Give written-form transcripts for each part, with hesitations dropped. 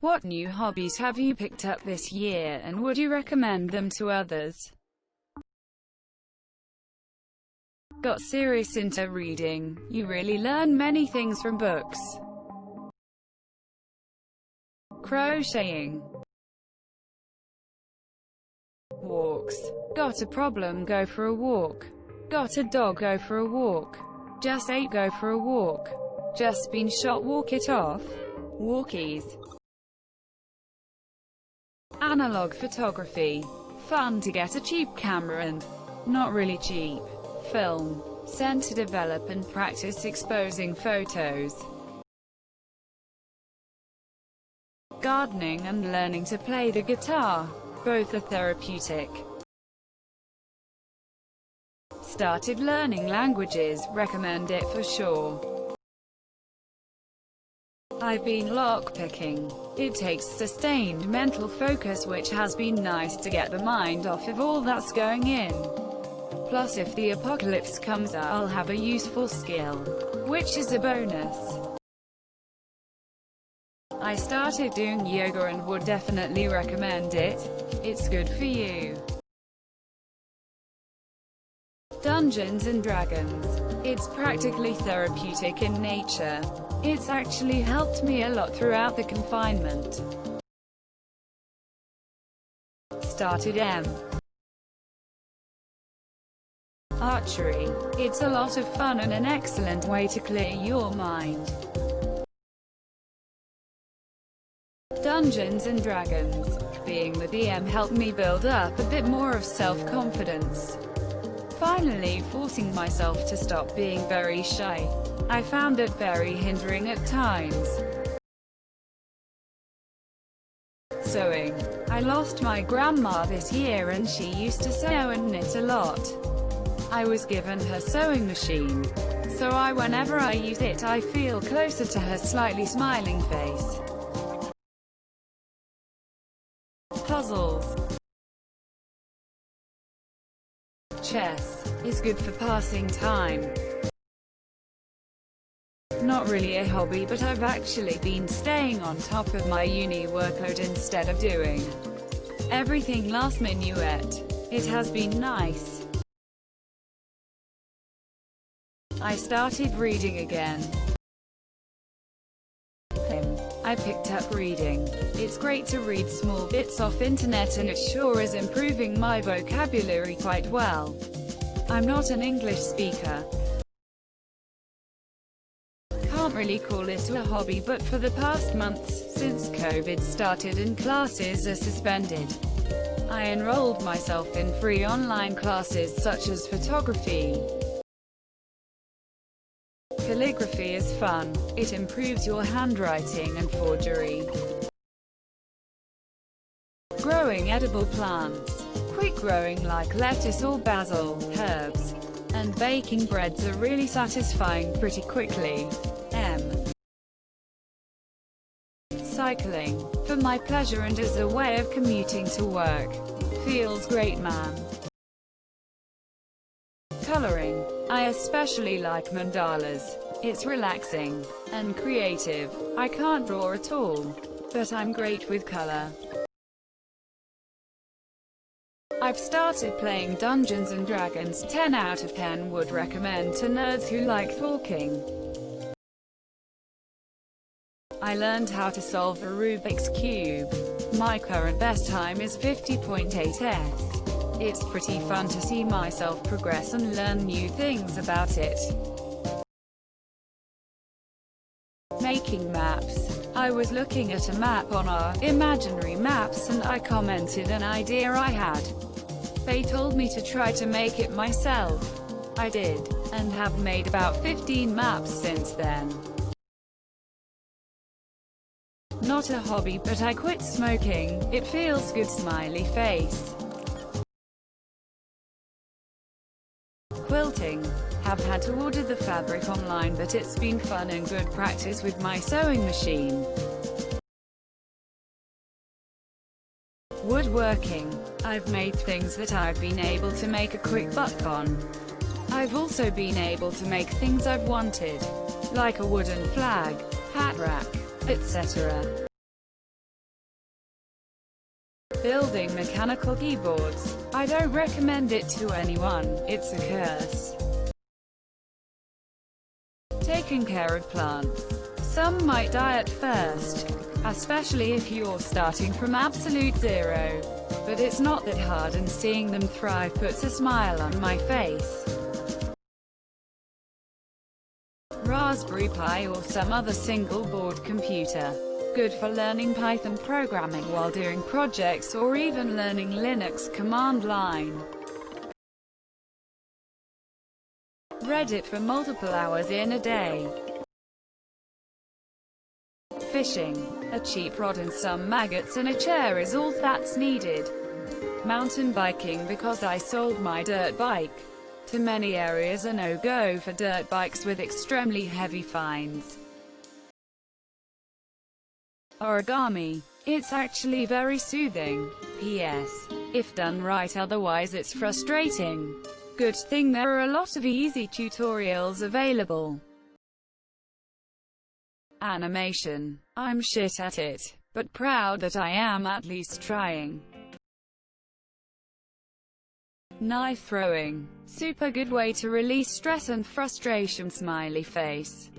What new hobbies have you picked up this year, and would you recommend them to others? Got serious into reading? You really learn many things from books. Crocheting. Walks. Got a problem? Go for a walk. Got a dog? Go for a walk. Just ate? Go for a walk. Just been shot? Walk it off. Walkies. Analog photography. Fun to get a cheap camera and, not really cheap, film. Sent to develop and practice exposing photos. Gardening and learning to play the guitar. Both are therapeutic. Started learning languages, recommend it for sure. I've been lockpicking. It takes sustained mental focus, which has been nice to get the mind off of all that's going in. Plus, if the apocalypse comes, I'll have a useful skill, which is a bonus. I started doing yoga and would definitely recommend it. It's good for you. Dungeons and Dragons. It's practically therapeutic in nature. It's actually helped me a lot throughout the confinement. Started archery. It's a lot of fun and an excellent way to clear your mind. Dungeons and Dragons. Being the DM helped me build up a bit more of self-confidence. Finally forcing myself to stop being very shy. I found it very hindering at times. Sewing. I lost my grandma this year and she used to sew and knit a lot. I was given her sewing machine, so whenever I use it I feel closer to her slightly smiling face. Puzzles. Chess is good for passing time. Not really a hobby, but I've actually been staying on top of my uni workload instead of doing everything last minute. It has been nice. I started reading again. I picked up reading. It's great to read small bits off internet and it sure is improving my vocabulary quite well. I'm not an English speaker. Can't really call it a hobby, but for the past months, since COVID started and classes are suspended, I enrolled myself in free online classes such as photography. Calligraphy is fun. It improves your handwriting and forgery. Growing edible plants. Quick growing like lettuce or basil, herbs, and baking breads are really satisfying pretty quickly. Cycling. For my pleasure and as a way of commuting to work. Feels great, man. Coloring. I especially like mandalas. It's relaxing and creative. I can't draw at all, but I'm great with color. I've started playing Dungeons and Dragons. 10 out of 10 would recommend to nerds who like talking. I learned how to solve a Rubik's Cube. My current best time is 50.8s. It's pretty fun to see myself progress and learn new things about it. Making maps. I was looking at a map on our imaginary maps and I commented an idea I had. They told me to try to make it myself. I did, and have made about 15 maps since then. Not a hobby, but I quit smoking. It feels good, smiley face. Quilting. Have had to order the fabric online, but it's been fun and good practice with my sewing machine. Woodworking. I've made things that I've been able to make a quick buck on. I've also been able to make things I've wanted, like a wooden flag, hat rack, etc. using mechanical keyboards. I don't recommend it to anyone, it's a curse. Taking care of plants. Some might die at first, especially if you're starting from absolute zero. But it's not that hard, and seeing them thrive puts a smile on my face. Raspberry Pi or some other single-board computer. Good for learning Python programming while doing projects or even learning Linux command line. Read it for multiple hours in a day. Fishing. A cheap rod and some maggots and a chair is all that's needed. Mountain biking, because I sold my dirt bike. To many areas a no-go for dirt bikes with extremely heavy fines. Origami. It's actually very soothing. P.S. If done right, otherwise it's frustrating. Good thing there are a lot of easy tutorials available. Animation. I'm shit at it, but proud that I am at least trying. Knife throwing. Super good way to release stress and frustration, smiley face.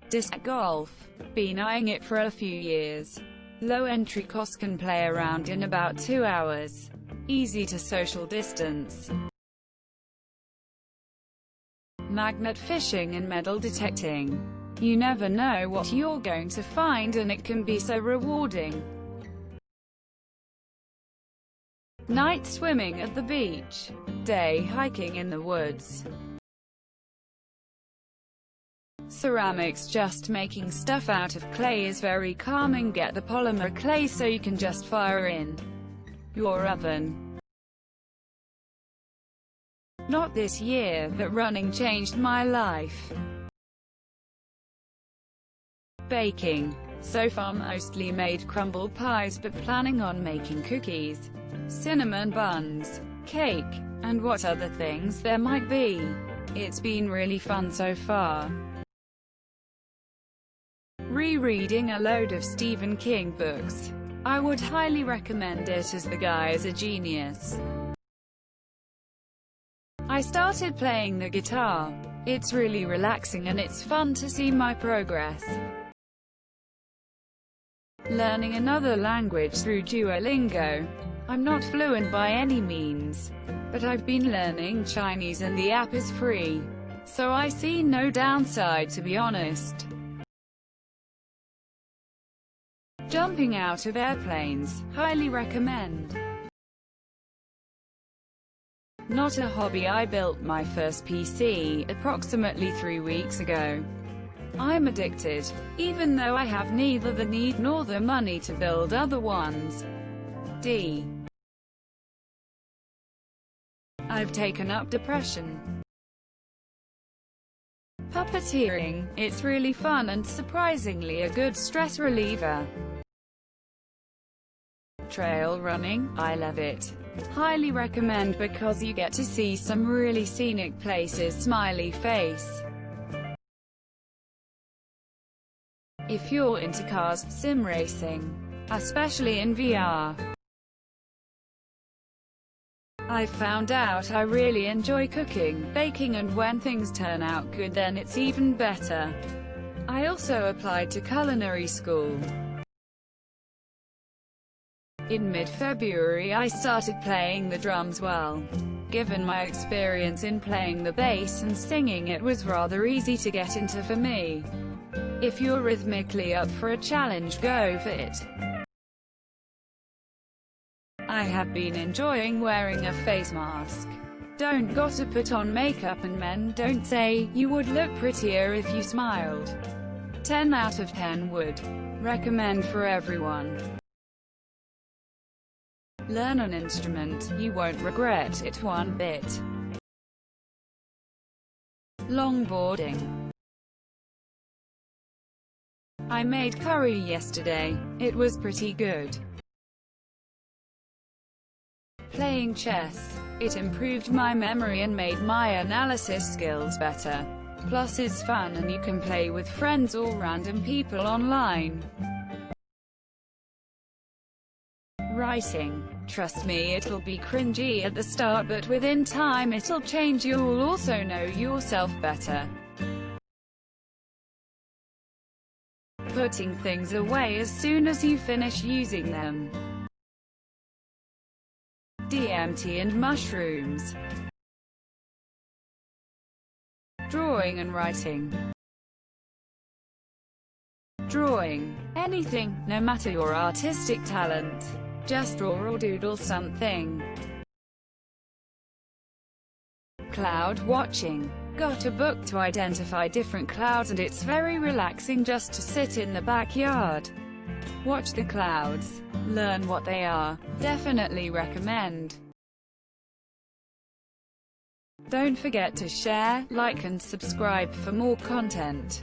Disc golf. Been eyeing it for a few years. Low entry cost, can play around in about 2 hours. Easy to social distance. Magnet fishing and metal detecting. You never know what you're going to find, and it can be so rewarding. Night swimming at the beach. Day hiking in the woods. Ceramics. Just making stuff out of clay is very calming. Get the polymer clay so you can just fire in your oven. Not this year, but running changed my life. Baking. So far mostly made crumble pies, but planning on making cookies, cinnamon buns, cake, and what other things there might be. It's been really fun so far. Rereading a load of Stephen King books. I would highly recommend it, as the guy is a genius. I started playing the guitar. It's really relaxing and it's fun to see my progress. Learning another language through Duolingo. I'm not fluent by any means, but I've been learning Chinese and the app is free, so I see no downside, to be honest. Jumping out of airplanes. Highly recommend. Not a hobby. I built my first PC approximately 3 weeks ago. I'm addicted, even though I have neither the need nor the money to build other ones. I've taken up depression. Puppeteering. It's really fun and surprisingly a good stress reliever. Trail running. I love it. Highly recommend, because you get to see some really scenic places, smiley face. If you're into cars, sim racing, especially in VR. I found out I really enjoy cooking, baking, and when things turn out good, then it's even better. I also applied to culinary school. In mid-February I started playing the drums. Well, given my experience in playing the bass and singing, it was rather easy to get into for me. If you're rhythmically up for a challenge, go for it. I have been enjoying wearing a face mask. Don't gotta put on makeup, and men don't say, you would look prettier if you smiled. 10 out of 10 would recommend for everyone. Learn an instrument, you won't regret it one bit. Longboarding. I made curry yesterday. It was pretty good. Playing chess. It improved my memory and made my analysis skills better. Plus it's fun and you can play with friends or random people online. writing. Trust me, it'll be cringy at the start, but within time it'll change. You'll also know yourself better. Putting things away as soon as you finish using them. DMT and mushrooms. Drawing and writing. Drawing. Anything, no matter your artistic talent. Just draw or doodle something. Cloud watching. Got a book to identify different clouds, and it's very relaxing just to sit in the backyard. Watch the clouds. Learn what they are. Definitely recommend. Don't forget to share, like and subscribe for more content.